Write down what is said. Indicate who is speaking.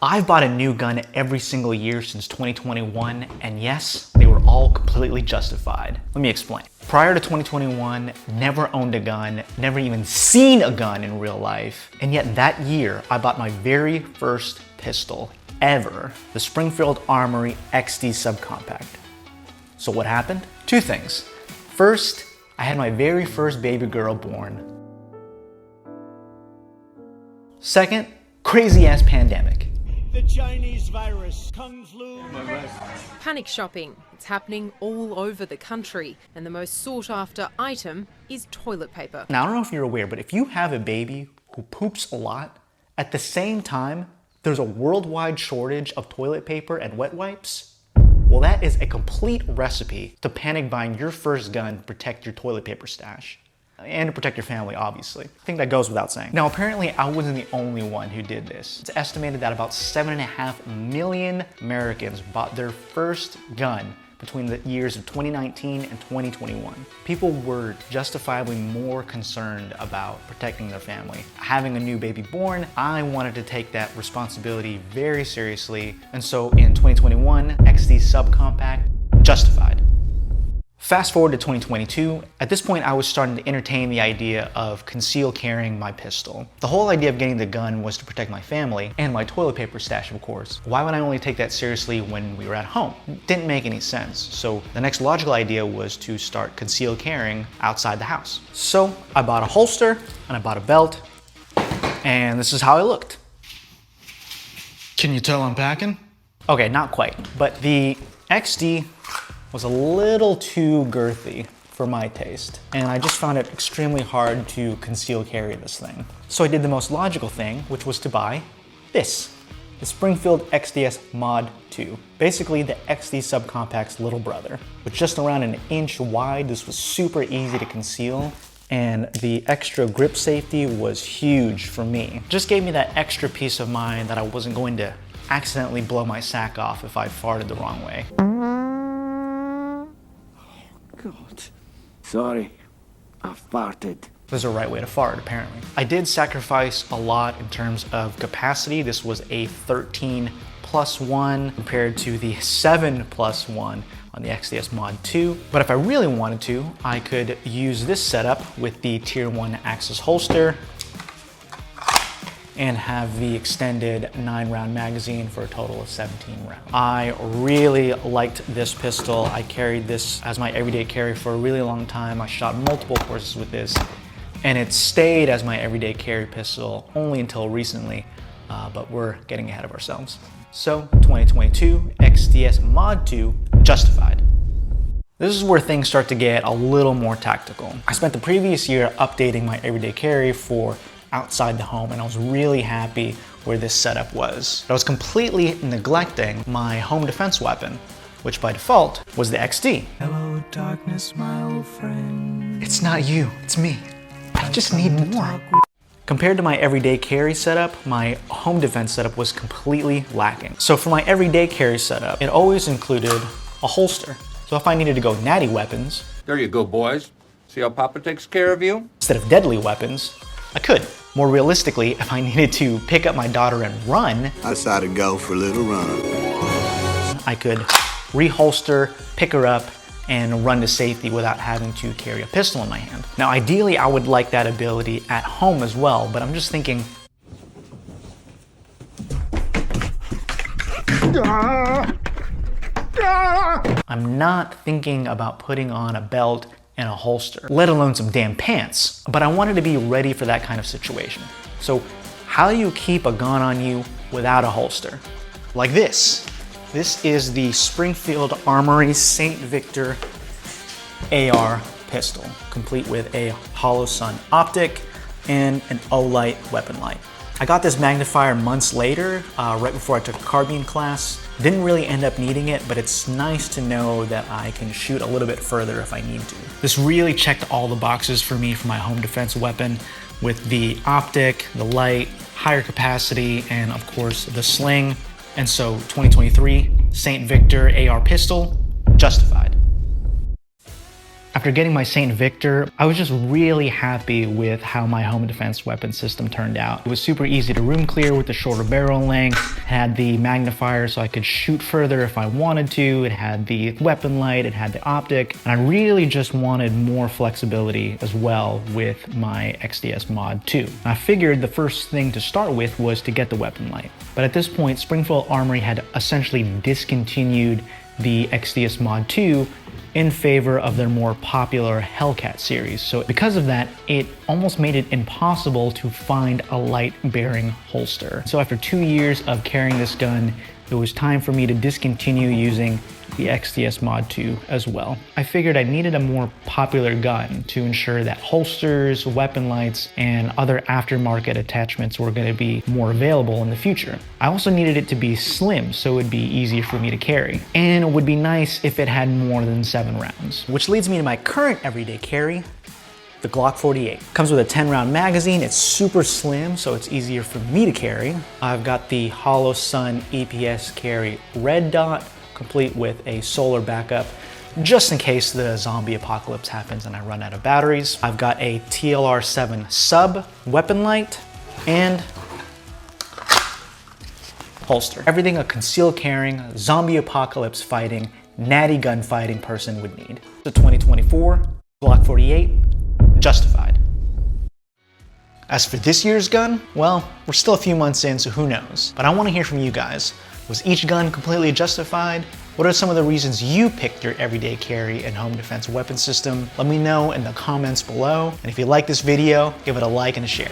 Speaker 1: I've bought a new gun every single year since 2021, and yes, they were all completely justified. Let me explain. Prior to 2021, never owned a gun, never even seen a gun in real life, and yet that year, I bought my very first pistol ever, the Springfield Armory XD Subcompact. So what happened? Two things. First, I had my very first baby girl born. Second, crazy ass pandemic.
Speaker 2: The Chinese virus, Kung Flu.
Speaker 3: Panic shopping. It's happening all over the country, and the most sought after item is toilet paper.
Speaker 1: Now, I don't know if you're aware, but if you have a baby who poops a lot, at the same time, there's a worldwide shortage of toilet paper and wet wipes. Well, that is a complete recipe to panic buying your first gun to protect your toilet paper stash. And to protect your family, obviously. I think that goes without saying. Now, apparently, I wasn't the only one who did this. It's estimated that about 7.5 million Americans bought their first gun between the years of 2019 and 2021. People were justifiably more concerned about protecting their family. Having a new baby born, I wanted to take that responsibility very seriously. And so in 2021, XD Subcompact, justified. Fast forward to 2022, at this point I was starting to entertain the idea of concealed carrying my pistol. The whole idea of getting the gun was to protect my family and my toilet paper stash, of course. Why would I only take that seriously when we were at home? Didn't make any sense. So the next logical idea was to start concealed carrying outside the house. So I bought a holster and I bought a belt, and this is how I looked. Can you tell I'm packing? Okay, not quite, but the XD was a little too girthy for my taste, and I just found it extremely hard to conceal carry this thing. So I did the most logical thing, which was to buy this, the Springfield XDS Mod 2. Basically the XD Subcompact's little brother. With just around an inch wide, this was super easy to conceal, and the extra grip safety was huge for me. Just gave me that extra peace of mind that I wasn't going to accidentally blow my sack off if I farted the wrong way.
Speaker 4: God. Sorry, I farted.
Speaker 1: There's a right way to fart, apparently. I did sacrifice a lot in terms of capacity. This was a 13+1 compared to the 7+1 on the XDS Mod 2. But if I really wanted to, I could use this setup with the Tier 1 Axis holster and have the extended 9-round magazine for a total of 17 rounds. I really liked this pistol. I carried this as my everyday carry for a really long time. I shot multiple courses with this, and it stayed as my everyday carry pistol only until recently, but we're getting ahead of ourselves. So 2022 XDS Mod 2 justified. This is where things start to get a little more tactical. I spent the previous year updating my everyday carry for outside the home, and I was really happy where this setup was. But I was completely neglecting my home defense weapon, which by default was the XD.
Speaker 4: Hello, darkness, my old friend.
Speaker 1: It's not you, it's me. I just need more. Compared to my everyday carry setup, my home defense setup was completely lacking. So for my everyday carry setup, it always included a holster. So if I needed to go natty weapons,
Speaker 5: there you go, boys. See how Papa takes care of you?
Speaker 1: Instead of deadly weapons, I could. More realistically, if I needed to pick up my daughter and run,
Speaker 6: I decided to go for a little run.
Speaker 1: I could reholster, pick her up, and run to safety without having to carry a pistol in my hand. Now, ideally, I would like that ability at home as well, but I'm just thinking, I'm not thinking about putting on a belt and a holster, let alone some damn pants. But I wanted to be ready for that kind of situation. So how do you keep a gun on you without a holster? Like this. This is the Springfield Armory St. Victor AR pistol, complete with a hollow sun optic and an O-Light weapon light. I got this magnifier months later, right before I took a carbine class. Didn't really end up needing it, but it's nice to know that I can shoot a little bit further if I need to. This really checked all the boxes for me for my home defense weapon, with the optic, the light, higher capacity, and of course the sling. And so 2023 St. Victor AR pistol, justified. After getting my St. Victor, I was just really happy with how my home defense weapon system turned out. It was super easy to room clear with the shorter barrel length, it had the magnifier so I could shoot further if I wanted to, it had the weapon light, it had the optic, and I really just wanted more flexibility as well with my XDS Mod 2. I figured the first thing to start with was to get the weapon light. But at this point, Springfield Armory had essentially discontinued the XDS Mod 2 in favor of their more popular Hellcat series. So because of that, it almost made it impossible to find a light bearing holster. So after 2 years of carrying this gun, it was time for me to discontinue using the XDS Mod 2 as well. I figured I needed a more popular gun to ensure that holsters, weapon lights, and other aftermarket attachments were going to be more available in the future. I also needed it to be slim so it would be easier for me to carry. And it would be nice if it had more than 7 rounds. Which leads me to my current everyday carry, the Glock 48. Comes with a 10-round magazine, it's super slim, so it's easier for me to carry. I've got the Hollow Sun EPS Carry Red Dot, complete with a solar backup, just in case the zombie apocalypse happens and I run out of batteries. I've got a TLR-7 sub weapon light and holster. Everything a concealed carrying, zombie apocalypse fighting, natty gun fighting person would need. The 2024 Glock 48, justified. As for this year's gun, well, we're still a few months in, so who knows? But I want to hear from you guys. Was each gun completely justified? What are some of the reasons you picked your everyday carry and home defense weapon system? Let me know in the comments below. And if you like this video, give it a like and a share.